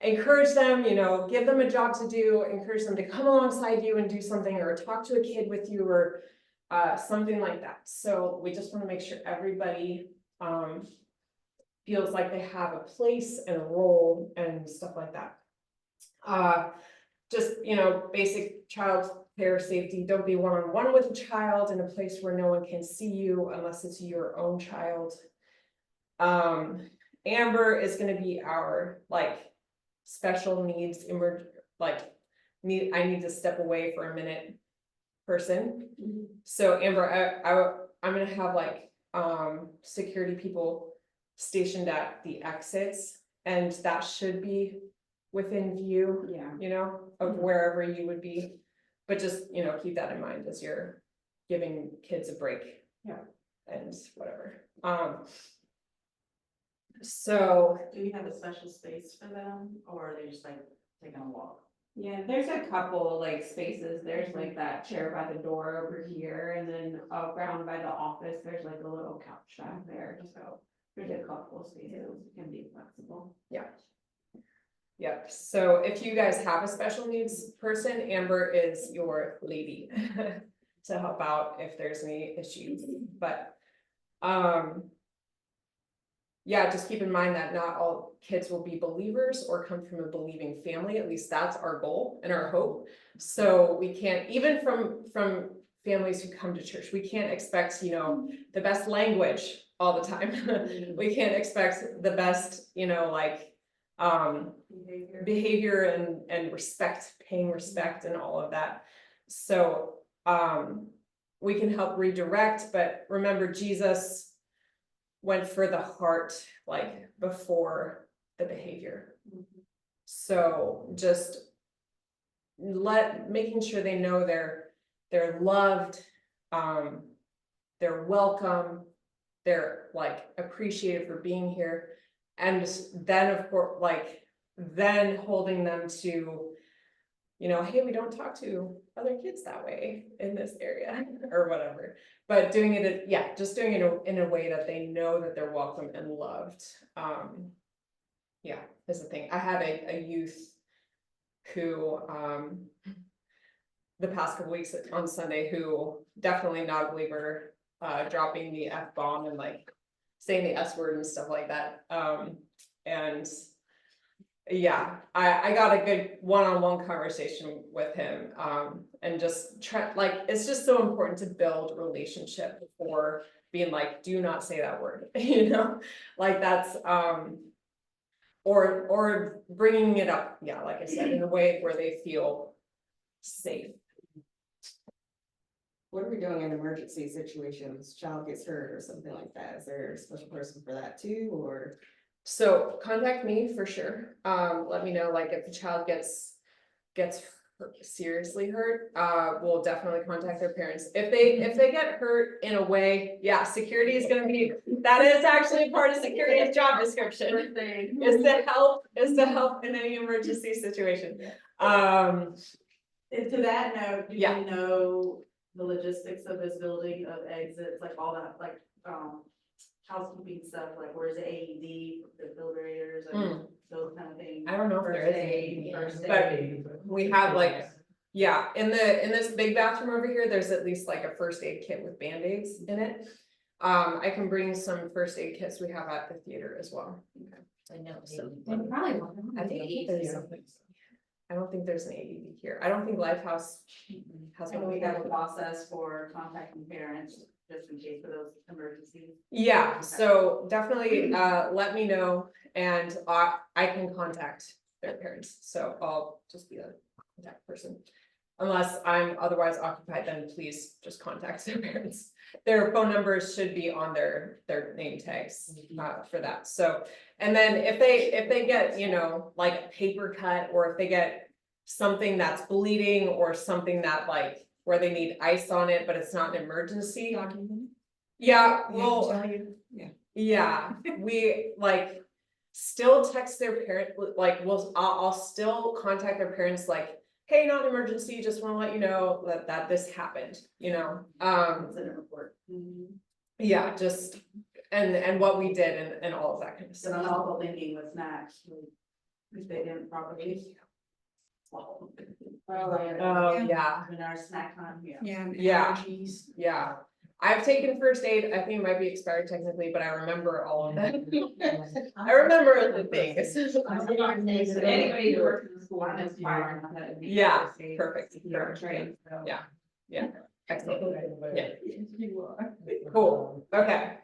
encourage them, you know, give them a job to do, encourage them to come alongside you and do something, or talk to a kid with you, or something like that. So we just want to make sure everybody feels like they have a place and a role and stuff like that. Just, you know, basic child care safety. Don't be one-on-one with a child in a place where no one can see you unless it's your own child. Amber is going to be our like special needs I need to step away for a minute person. So Amber, I'm gonna have like security people stationed at the exits, and that should be within view, you know, of wherever you would be. But just, you know, keep that in mind as you're giving kids a break. Yeah. And whatever. So Do you have a special space for them, or are they just like taking a walk? Yeah, there's a couple like spaces, there's like that chair by the door over here, and then around by the office, there's like a little couch back there, so. There's a couple of spaces, it can be flexible. yeah. Yep, so if you guys have a special needs person, Amber is your lady to help out if there's any issues, but yeah, just keep in mind that not all kids will be believers or come from a believing family. At least that's our goal and our hope. So we can't, even from families who come to church, we can't expect, you know, the best language all the time. We can't expect the best, you know, like behavior and respect, paying respect and all of that. So we can help redirect, but remember, Jesus went for the heart, like before the behavior. So just making sure they know they're loved, they're welcome, they're like appreciated for being here. And then of course, like then holding them to, you know, hey, we don't talk to other kids that way in this area or whatever, but doing it, yeah, just doing it in a way that they know that they're welcome and loved. Yeah, is the thing. I had a youth who, the past couple weeks on Sunday, who definitely not a believer, dropping the F-bomb and like saying the S word and stuff like that. And yeah, I got a good one-on-one conversation with him, and just try, like, it's just so important to build relationship before being like, do not say that word, you know, like that's, or bringing it up, yeah, like I said, in a way where they feel safe. What are we doing in emergency situations? Child gets hurt or something like that. Is there a special person for that too, or? So contact me for sure. Let me know, like, if the child gets seriously hurt, we'll definitely contact their parents. If they get hurt in a way, yeah, security is gonna be, that is actually part of security's job description. Is to help in any emergency situation. And to that note, do Yeah. you know the logistics of this building, of exits, like all that, like, housekeeping stuff, like where's the AED, the filtrators, and those kind of things? I don't know if there is First an aid, but we have like, yeah, in this big bathroom over here, there's at least like a first aid kit with Band-Aids in it. I can bring some first aid kits we have at the theater as well. I know, so. I think there's something. I don't think there's an AED here. I don't think Lifehouse has And one. we have a process for contacting parents, just in case of those emergencies. Yeah, so definitely, let me know and I can contact their parents, so I'll just be a contact person. Unless I'm otherwise occupied, then please just contact their parents. Their phone numbers should be on their name tags, for that, so. And then if they get, you know, like a paper cut, or if they get something that's bleeding, or something that like, where they need ice on it, but it's not an emergency. Yeah, well, yeah, we like still text their parent, like, I'll still contact their parents, like, hey, not an emergency, just wanna let you know that this happened, you know, It's in a report. yeah, just, and what we did and all of that kind of So I'm stuff. also thinking with snacks, if they didn't properly. Oh, yeah, In our snack time, yeah. Yeah. and Yeah. allergies. yeah, I've taken first aid, I think it might be expired technically, but I remember all of that. I remember the things. Anybody who works in the school is fire. Yeah, perfect, You're perfect. trained, so. Yeah. Excellent, yeah. You are. Cool, okay.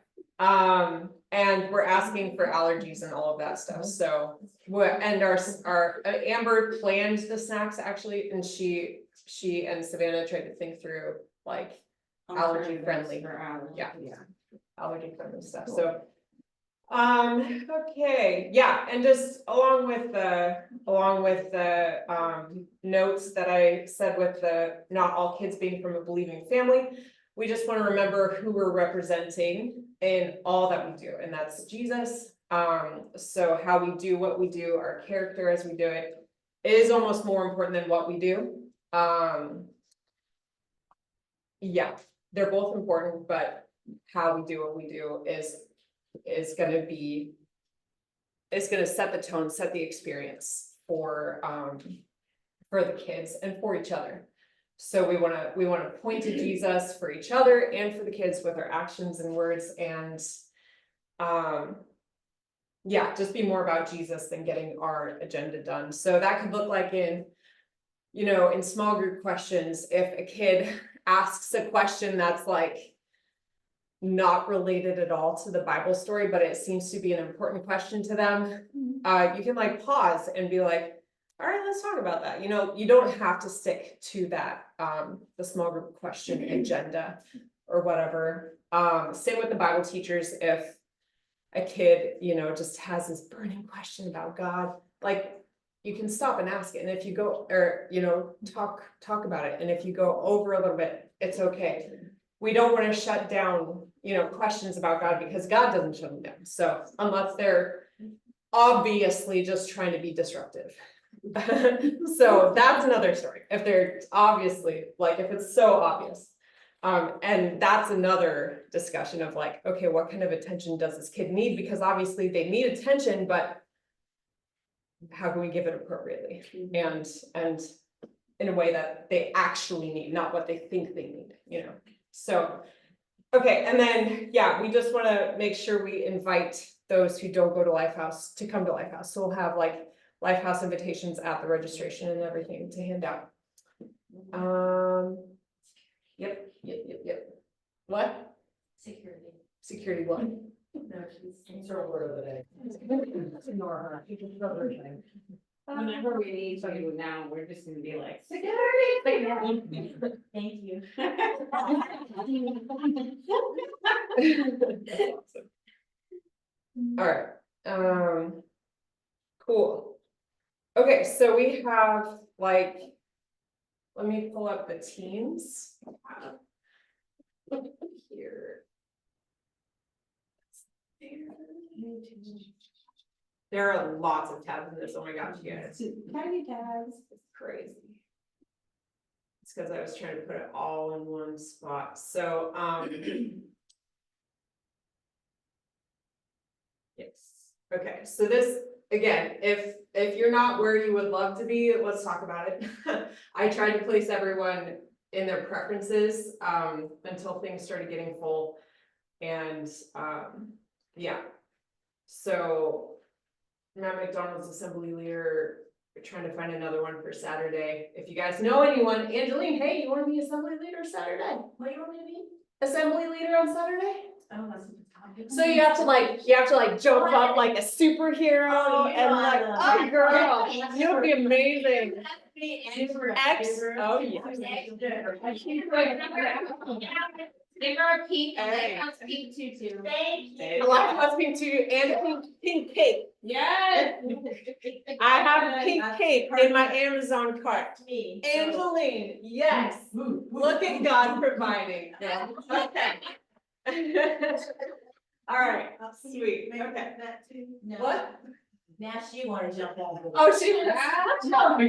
And we're asking for allergies and all of that stuff, so. And our Amber planned the snacks actually, and she and Savannah tried to think through like allergy friendly. For allergy. Yeah. allergy friendly stuff, so. Okay, yeah, and just along with the notes that I said with the not all kids being from a believing family. We just want to remember who we're representing in all that we do, and that's Jesus. So how we do what we do, our character as we do it, is almost more important than what we do. Yeah, they're both important, but how we do what we do is gonna be. It's gonna set the tone, set the experience for the kids and for each other. So we wanna point to Jesus for each other and for the kids with our actions and words, and yeah, just be more about Jesus than getting our agenda done. So that could look like in, you know, in small group questions, if a kid asks a question that's like not related at all to the Bible story, but it seems to be an important question to them, you can like pause and be like, all right, let's talk about that. You know, you don't have to stick to that, the small group question agenda or whatever. Same with the Bible teachers. If a kid, you know, just has this burning question about God, like you can stop and ask it. And if you go, or, you know, talk about it. And if you go over a little bit, it's okay. We don't want to shut down, you know, questions about God, because God doesn't shut them down. So unless they're obviously just trying to be disruptive. So that's another story. If they're obviously, like, if it's so obvious. And that's another discussion of like, okay, what kind of attention does this kid need? Because obviously they need attention, but how can we give it appropriately? And in a way that they actually need, not what they think they need, you know? So, okay, and then, yeah, we just wanna make sure we invite those who don't go to Lifehouse to come to Lifehouse. So we'll have like Lifehouse invitations at the registration and everything to hand out. Yep. What? Security what? No, she's. word of the day. Ignore her. She just does her thing. Whenever we need to now, we're just gonna be like, Thank you. All right, cool. Okay, so we have like, let me pull up the teams. Here. There are lots of tabs in this, oh my gosh, yeah, it's Tiny tabs. crazy. It's because I was trying to put it all in one spot, so, yes, okay, so this, again, if you're not where you would love to be, let's talk about it. I tried to place everyone in their preferences, until things started getting full, and, yeah. So, Matt McDonald's assembly leader, we're trying to find another one for Saturday. If you guys know anyone, Angeline, hey, you wanna be assembly leader Saturday? What do you want me to be? Assembly leader on Saturday? Oh, that's what it's called. So you have to like jump up like a superhero Oh, you and know I like, love oh that. girl, Yes. you'll be amazing. X. Oh, yeah. They are pink and Hey. they have pink tutu. Thank you. A lot of us pink too, and pink cake. Yes. I have pink cake in my Amazon cart. Me. Angeline, yes, look at God providing. Okay. All right, sweet, okay. What? Now she wanna jump on. Oh, she.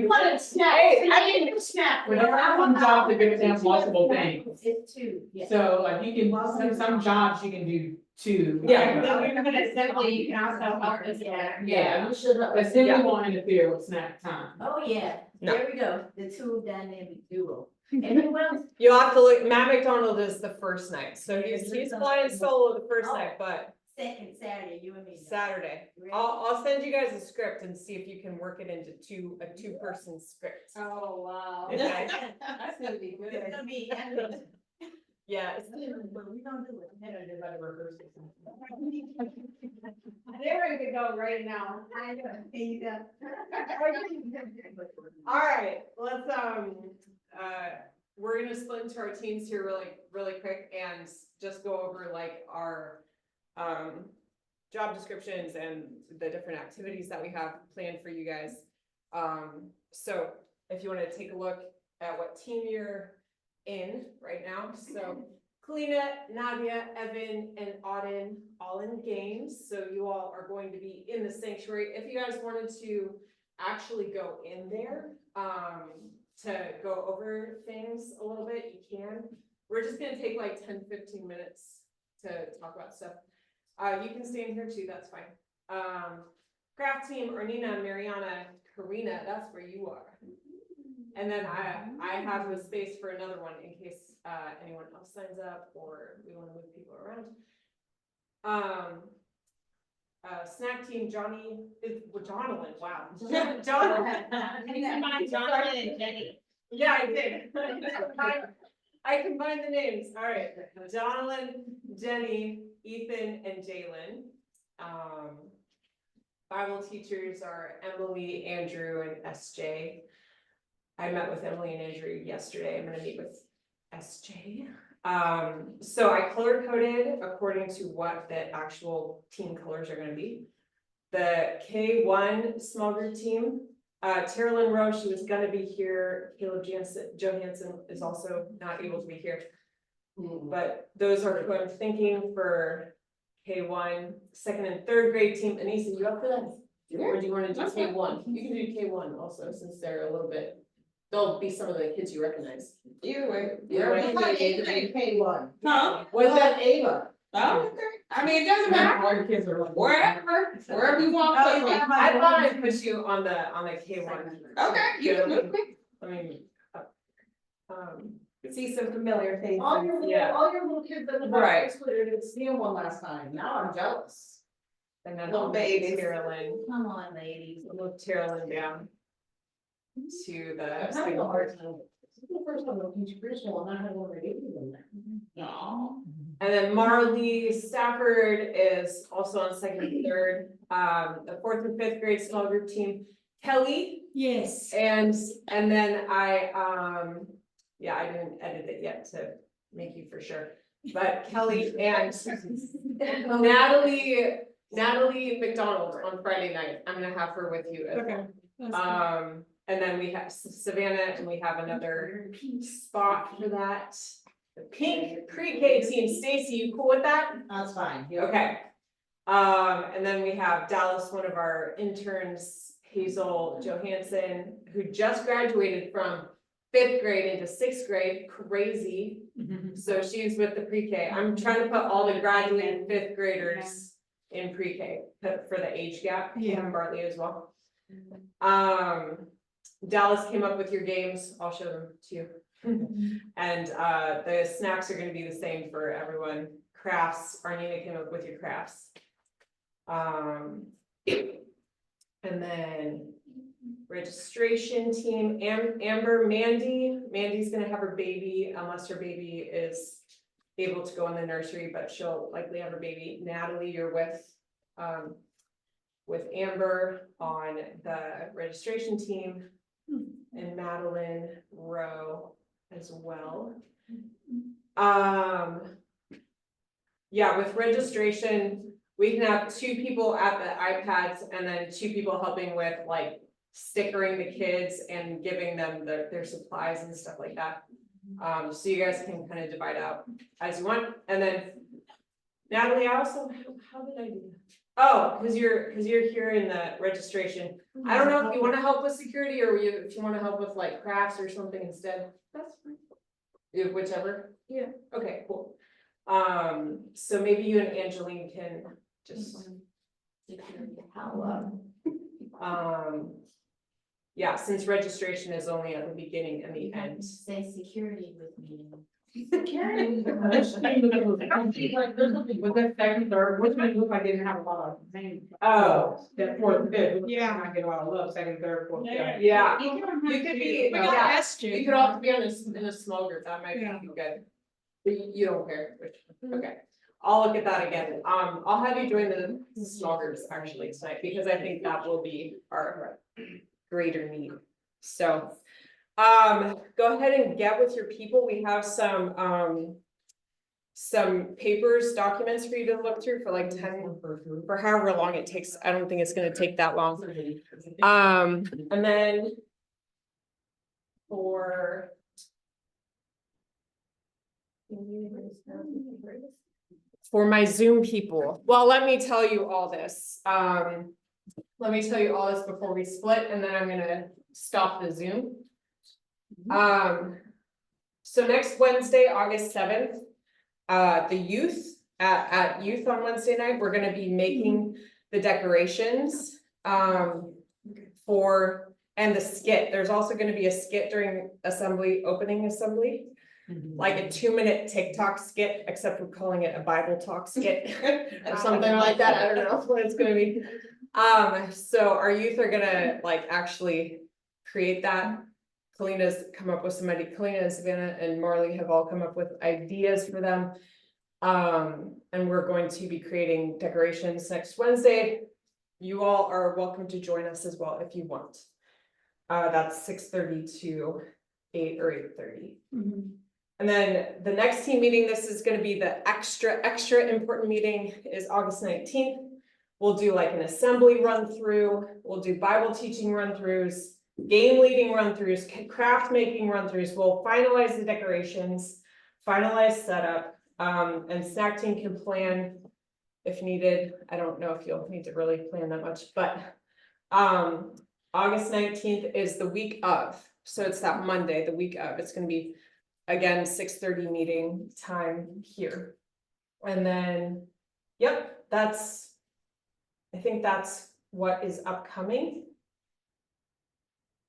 What a snap. Hey, I didn't snap. Whenever I come job, they're gonna have multiple things. It's two, yeah. So like you can, some jobs you can do two. Yeah. Assembly, you can also help us. Yeah, You should have. assembly won't interfere with snack time. Oh, yeah, No. there we go, the two dynamic duo. Anyone else? You'll have to look, Matt McDonald is the first night, so he's flying solo the first night, but Second Saturday, you and me. Saturday. Ready? I'll send you guys a script and see if you can work it into a two-person script. Oh, wow. Okay. That's gonna be good. It's gonna be. Yeah. But we gonna do it. There we could go right now. I know, here you go. All right, let's, we're gonna split into our teams here really quick and just go over like our, job descriptions and the different activities that we have planned for you guys. So if you wanna take a look at what team you're in right now, so Kalina, Nadia, Evan, and Auden all in games, so you all are going to be in the sanctuary. If you guys wanted to actually go in there, to go over things a little bit, you can. We're just gonna take like 10-15 minutes to talk about stuff. You can stay in here too, that's fine. Craft team, Arnina, Mariana, Karina, that's where you are. And then I have the space for another one in case anyone else signs up or we want to move people around. Snack team, Johnny is Jonathan. Wow, Jonathan. Jonathan and Jenny. Yeah, I did. I combined the names. All right, Jonathan, Jenny, Ethan, and Jalen. Bible teachers are Emily, Andrew, and SJ. I met with Emily and Andrew yesterday. I'm gonna meet with SJ. So I color coded according to what the actual team colors are gonna be. The K1 small group team, Tara Lynn Rowe, she was gonna be here. Caleb Johansson is also not able to be here. But those are who I'm thinking for K1, second and third grade team. Anissa, you up for that? Or do you wanna do K1? You can do K1 also, since they're a little bit. They'll be some of the kids you recognize. K1. Huh? What's that? Ava. Oh, okay. I mean, it doesn't matter. All the kids are like. Wherever you want. Oh, to yeah. I thought I'd put you on the K1. Okay, you can move me. I mean, see some familiar faces. All your little kids that live Right. on Twitter didn't see him one last time. Now I'm jealous. And then Little I'll move babies. Carolyn, Come on, ladies. I'll move Carolyn down to I'm the. having a hard time. This is the first time I'm teaching preschool and I have one baby in there. No. And then Marley Stafford is also on second and third, the fourth and fifth grade small group team. Kelly, Yes. and then I didn't edit it yet to make you for sure. But Kelly and Natalie McDonald on Friday night, I'm gonna have her with you as well. Okay. And then we have Savannah and we have another spot for that. The pink pre-K team, Stacy, you cool with that? That's fine. Yeah. Okay. And then we have Dallas, one of our interns, Hazel Johansson, who just graduated from fifth grade into sixth grade, crazy. So she's with the pre-K. I'm trying to put all the graduating fifth graders in pre-K for the age gap, and Bartley as well. Dallas came up with your games. I'll show them to you. And the snacks are gonna be the same for everyone. Crafts, Arnina came up with your crafts. And then registration team, Amber, Mandy's gonna have her baby, unless her baby is able to go in the nursery, but she'll likely have her baby. Natalie, you're with Amber on the registration team, and Madeline Rowe as well. Yeah, with registration, we can have 2 people at the iPads and then 2 people helping with like stickering the kids and giving them their supplies and stuff like that. So you guys can kind of divide out as you want. And then Natalie, how did I do that? Oh, because you're here in the registration. I don't know if you want to help with security or if you want to help with like crafts or something instead. That's fine. Whichever. Yeah. Okay, cool. So maybe you and Angeline can just. Yeah, since registration is only at the beginning and the end. Say security with me. Security. Was that second, third, which one looked like they didn't have a lot of names? Oh. That fourth, fifth, Yeah. not get a lot of love, second, third, fourth, fifth. Yeah, You you could be, We got yeah, asked you you. could also be on this, in a small group, that might Yeah. be good. But you don't care, which, okay, I'll look at that again, I'll have you join the small groups actually tonight, because I think that will be our greater need. So, go ahead and get with your people, we have some papers, documents for you to look through for like 10, for however long it takes, I don't think it's gonna take that long. And then for my Zoom people, well, let me tell you all this. Let me tell you all this before we split, and then I'm gonna stop the Zoom. So next Wednesday, August 7th, the youth at youth on Wednesday night, we're gonna be making the decorations and the skit. There's also gonna be a skit during opening assembly. Like a 2-minute TikTok skit, except we're calling it a Bible talk skit or something like that. I don't know what it's gonna be. So our youth are gonna like actually create that. Kalina's come up with Kalina, Savannah, and Marley have all come up with ideas for them. And we're going to be creating decorations next Wednesday. You all are welcome to join us as well if you want. That's 6:30 to 8 or 8:30. And then the next team meeting, this is gonna be the extra important meeting, is August 19th. We'll do like an assembly run through, we'll do Bible teaching run throughs, game leading run throughs, craft making run throughs. We'll finalize the decorations, finalize setup, and snack team can plan if needed. I don't know if you'll need to really plan that much, but August 19th is the week of, so it's that Monday, the week of. It's gonna be again, 6:30 meeting time here. And then, yep, I think that's what is upcoming.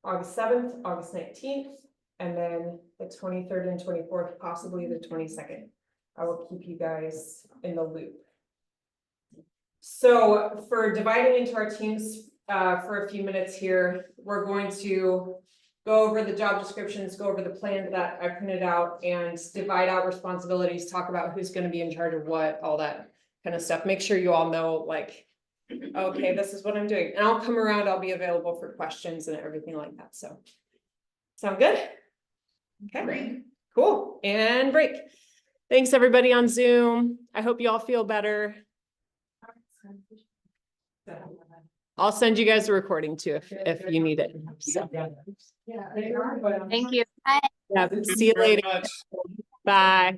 August 7th, August 19th, and then the 23rd and 24th, possibly the 22nd. I will keep you guys in the loop. So for dividing into our teams for a few minutes here, we're going to go over the job descriptions, go over the plan that I printed out, and divide out responsibilities, talk about who's going to be in charge of what, all that kind of stuff. Make sure you all know, like, okay, this is what I'm doing. And I'll come around, I'll be available for questions and everything like that. So, sound good? Okay, cool. And break. Thanks, everybody on Zoom. I hope you all feel better. I'll send you guys a recording too if you need it. So. Yeah. Thank you. Yeah, see you later. Bye.